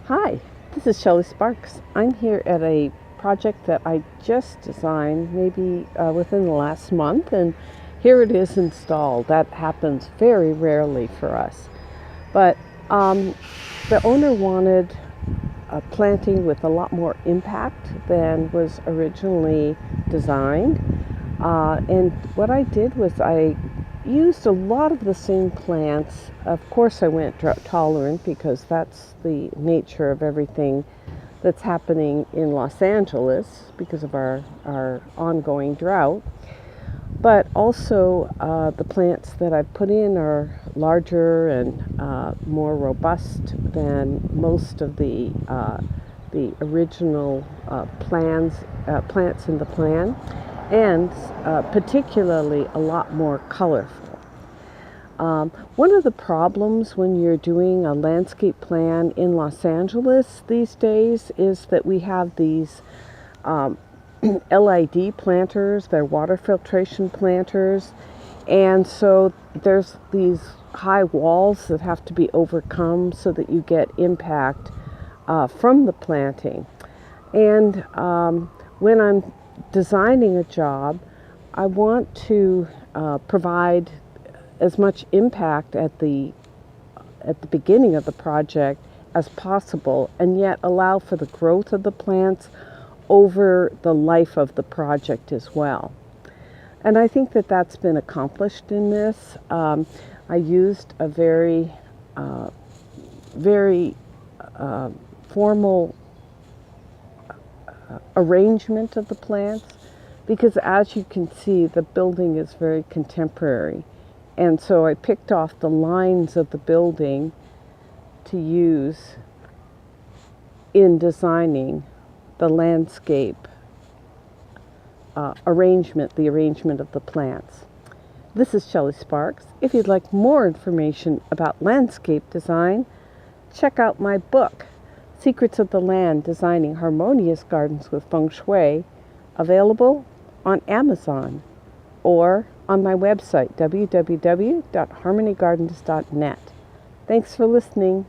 Hi, this is Shelley Sparks. I'm here at a project that I just designed maybe within the last month, and here it is installed. That happens very rarely for us. But the owner wanted a planting with a lot more impact than was originally designed. And what I did was I used a lot of the same plants. Of course, I went drought tolerant because that's the nature of everything that's happening in Los Angeles because of our ongoing drought. But also, the plants that I put in are larger and more robust than most of the original plants in the plan, and particularly a lot more colorful. One of the problems when you're doing a landscape plan in Los Angeles these days is that we have these LID planters, they're water filtration planters, and so there's these high walls that have to be overcome so that you get impact from the planting. And when I'm designing a job, I want to provide as much impact at the beginning of the project as possible, and yet allow for the growth of the plants over the life of the project as well. And I think that that's been accomplished in this. I used a very formal arrangement of the plants because, as you can see, the building is very contemporary. And so I picked off the lines of the building to use in designing the landscape arrangement, the arrangement of the plants. This is Shelley Sparks. If you'd like more information about landscape design, check out my book, Secrets of the Land, Designing Harmonious Gardens with Feng Shui, available on Amazon or on my website, www.harmonygardens.net. Thanks for listening.